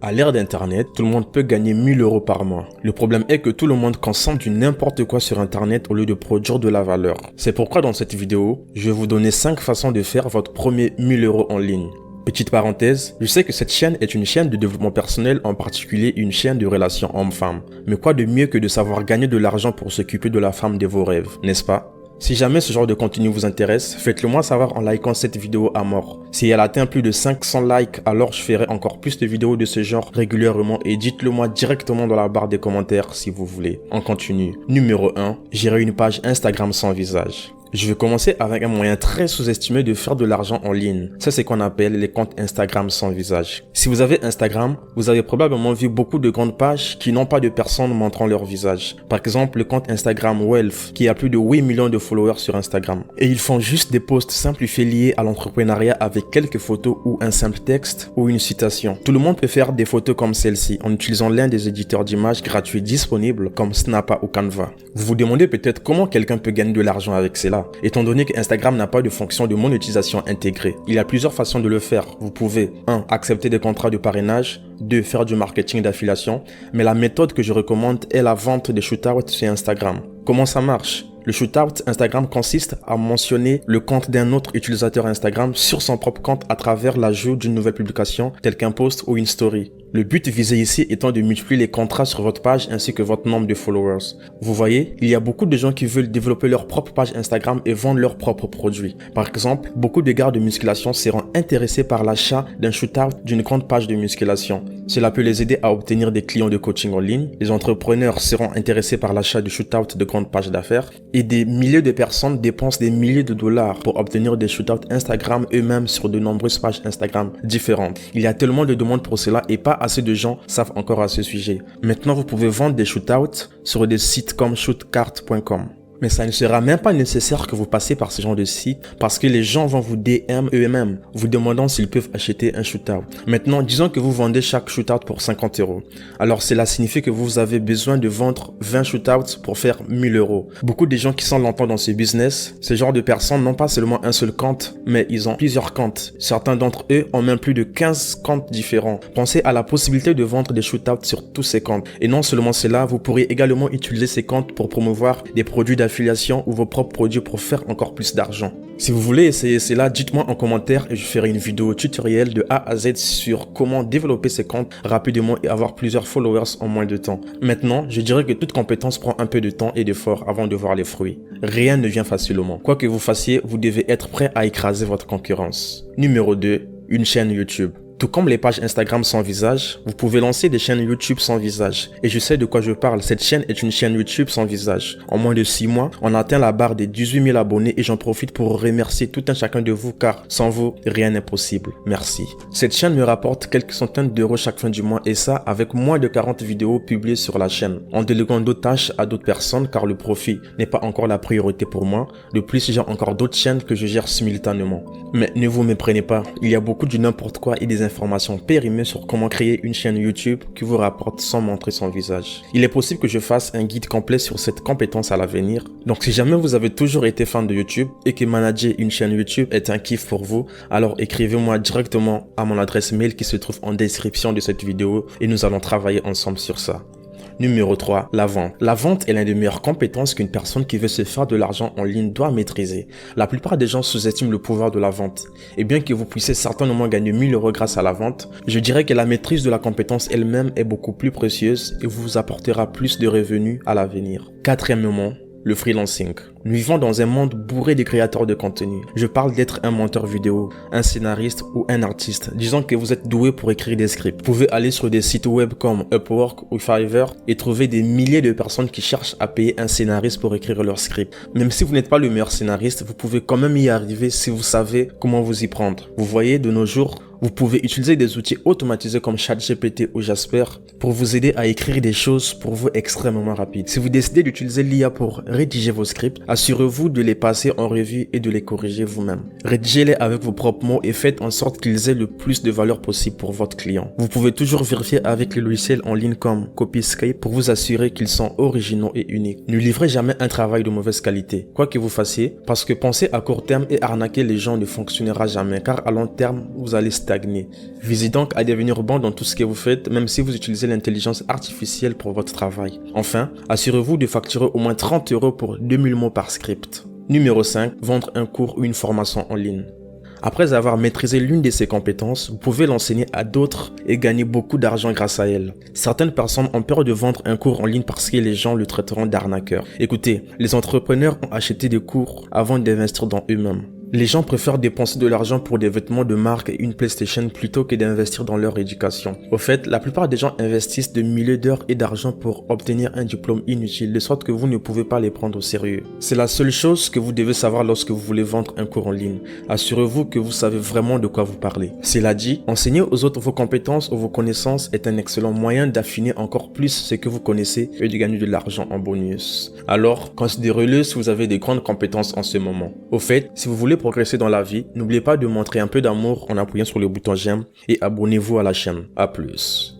À l'ère d'Internet, tout le monde peut gagner 1000 € par mois. Le problème est que tout le monde consomme du n'importe quoi sur Internet au lieu de produire de la valeur. C'est pourquoi dans cette vidéo, je vais vous donner 5 façons de faire votre premier 1000 € en ligne. Petite parenthèse, je sais que cette chaîne est une chaîne de développement personnel, en particulier une chaîne de relations homme-femme. Mais quoi de mieux que de savoir gagner de l'argent pour s'occuper de la femme de vos rêves, n'est-ce pas? Si jamais ce genre de contenu vous intéresse, faites-le moi savoir en likant cette vidéo à mort. Si elle atteint plus de 500 likes, alors je ferai encore plus de vidéos de ce genre régulièrement et dites-le moi directement dans la barre des commentaires si vous voulez. On continue. Numéro 1. Gérer une page Instagram sans visage. Je vais commencer avec un moyen très sous-estimé de faire de l'argent en ligne. Ça, c'est qu'on appelle les comptes Instagram sans visage. Si vous avez Instagram, vous avez probablement vu beaucoup de grandes pages qui n'ont pas de personnes montrant leur visage. Par exemple, le compte Instagram Wealth, qui a plus de 8 millions de followers sur Instagram. Et ils font juste des posts simplifiés liés à l'entrepreneuriat avec quelques photos ou un simple texte ou une citation. Tout le monde peut faire des photos comme celle-ci en utilisant l'un des éditeurs d'images gratuits disponibles comme Snappa ou Canva. Vous vous demandez peut-être comment quelqu'un peut gagner de l'argent avec cela. Étant donné que Instagram n'a pas de fonction de monétisation intégrée, il y a plusieurs façons de le faire. Vous pouvez 1. Accepter des contrats de parrainage, 2. Faire du marketing d'affiliation, mais la méthode que je recommande est la vente des shootouts sur Instagram. Comment ça marche? Le shootout Instagram consiste à mentionner le compte d'un autre utilisateur Instagram sur son propre compte à travers l'ajout d'une nouvelle publication, telle qu'un post ou une story. Le but visé ici étant de multiplier les contrats sur votre page ainsi que votre nombre de followers. Vous voyez, il y a beaucoup de gens qui veulent développer leur propre page Instagram et vendre leurs propres produits. Par exemple, beaucoup de gars de musculation seront intéressés par l'achat d'un shootout d'une grande page de musculation. Cela peut les aider à obtenir des clients de coaching en ligne. Les entrepreneurs seront intéressés par l'achat de shootout de grandes pages d'affaires. Et des milliers de personnes dépensent des milliers de dollars pour obtenir des shootouts Instagram eux-mêmes sur de nombreuses pages Instagram différentes. Il y a tellement de demandes pour cela et pas assez de gens savent encore à ce sujet. Maintenant, vous pouvez vendre des shootouts sur des sites comme shootcart.com. Mais ça ne sera même pas nécessaire que vous passiez par ce genre de site parce que les gens vont vous DM eux-mêmes, vous demandant s'ils peuvent acheter un shootout. Maintenant, disons que vous vendez chaque shootout pour 50 €. Alors cela signifie que vous avez besoin de vendre 20 shootouts pour faire 1000 €. Beaucoup de gens qui sont longtemps dans ce business, ce genre de personnes n'ont pas seulement un seul compte, mais ils ont plusieurs comptes. Certains d'entre eux ont même plus de 15 comptes différents. Pensez à la possibilité de vendre des shootouts sur tous ces comptes. Et non seulement cela, vous pourrez également utiliser ces comptes pour promouvoir des produits d'affiliation ou vos propres produits pour faire encore plus d'argent. Si vous voulez essayer cela, dites-moi en commentaire et je ferai une vidéo tutoriel de A à Z sur comment développer ces comptes rapidement et avoir plusieurs followers en moins de temps. Maintenant, je dirais que toute compétence prend un peu de temps et d'effort avant de voir les fruits. Rien ne vient facilement. Quoi que vous fassiez, vous devez être prêt à écraser votre concurrence. Numéro 2, une chaîne YouTube. Tout comme les pages Instagram sans visage, vous pouvez lancer des chaînes YouTube sans visage. Et je sais de quoi je parle, cette chaîne est une chaîne YouTube sans visage. En moins de 6 mois, on a atteint la barre des 18 000 abonnés et j'en profite pour remercier tout un chacun de vous car sans vous, rien n'est possible. Merci. Cette chaîne me rapporte quelques centaines d'euros chaque fin du mois et ça avec moins de 40 vidéos publiées sur la chaîne. En déléguant d'autres tâches à d'autres personnes car le profit n'est pas encore la priorité pour moi. De plus, j'ai encore d'autres chaînes que je gère simultanément. Mais ne vous méprenez pas, il y a beaucoup du n'importe quoi et des informations périmées sur comment créer une chaîne YouTube qui vous rapporte sans montrer son visage. Il est possible que je fasse un guide complet sur cette compétence à l'avenir. Donc si jamais vous avez toujours été fan de YouTube et que manager une chaîne YouTube est un kiff pour vous, alors écrivez-moi directement à mon adresse mail qui se trouve en description de cette vidéo et nous allons travailler ensemble sur ça. Numéro 3, la vente. La vente est l'une des meilleures compétences qu'une personne qui veut se faire de l'argent en ligne doit maîtriser. La plupart des gens sous-estiment le pouvoir de la vente. Et bien que vous puissiez certainement gagner 1000 € grâce à la vente, je dirais que la maîtrise de la compétence elle-même est beaucoup plus précieuse et vous apportera plus de revenus à l'avenir. Quatrièmement, le freelancing. Nous vivons dans un monde bourré de créateurs de contenu. Je parle d'être un monteur vidéo, un scénariste ou un artiste. Disons que vous êtes doué pour écrire des scripts. Vous pouvez aller sur des sites web comme Upwork ou Fiverr et trouver des milliers de personnes qui cherchent à payer un scénariste pour écrire leur script. Même si vous n'êtes pas le meilleur scénariste, vous pouvez quand même y arriver si vous savez comment vous y prendre. Vous voyez, de nos jours, vous pouvez utiliser des outils automatisés comme ChatGPT ou Jasper pour vous aider à écrire des choses pour vous extrêmement rapides. Si vous décidez d'utiliser l'IA pour rédiger vos scripts, assurez-vous de les passer en revue et de les corriger vous-même. Rédigez-les avec vos propres mots et faites en sorte qu'ils aient le plus de valeur possible pour votre client. Vous pouvez toujours vérifier avec les logiciels en ligne comme Copyscape pour vous assurer qu'ils sont originaux et uniques. Ne livrez jamais un travail de mauvaise qualité, quoi que vous fassiez, parce que penser à court terme et arnaquer les gens ne fonctionnera jamais, car à long terme, vous allez stagner. Visez donc à devenir bon dans tout ce que vous faites, même si vous utilisez l'intelligence artificielle pour votre travail. Enfin, assurez-vous de facturer au moins 30 € pour 2000 mots par script. Numéro 5. Vendre un cours ou une formation en ligne. Après avoir maîtrisé l'une de ces compétences, vous pouvez l'enseigner à d'autres et gagner beaucoup d'argent grâce à elle. Certaines personnes ont peur de vendre un cours en ligne parce que les gens le traiteront d'arnaqueur. Écoutez, les entrepreneurs ont acheté des cours avant d'investir dans eux-mêmes. Les gens préfèrent dépenser de l'argent pour des vêtements de marque et une PlayStation plutôt que d'investir dans leur éducation. Au fait, la plupart des gens investissent de milliers d'heures et d'argent pour obtenir un diplôme inutile, de sorte que vous ne pouvez pas les prendre au sérieux. C'est la seule chose que vous devez savoir lorsque vous voulez vendre un cours en ligne. Assurez-vous que vous savez vraiment de quoi vous parlez. Cela dit, enseigner aux autres vos compétences ou vos connaissances est un excellent moyen d'affiner encore plus ce que vous connaissez et de gagner de l'argent en bonus. Alors, considérez-le si vous avez des grandes compétences en ce moment. Au fait, si vous voulez progresser dans la vie, n'oubliez pas de montrer un peu d'amour en appuyant sur le bouton j'aime et abonnez-vous à la chaîne. À plus.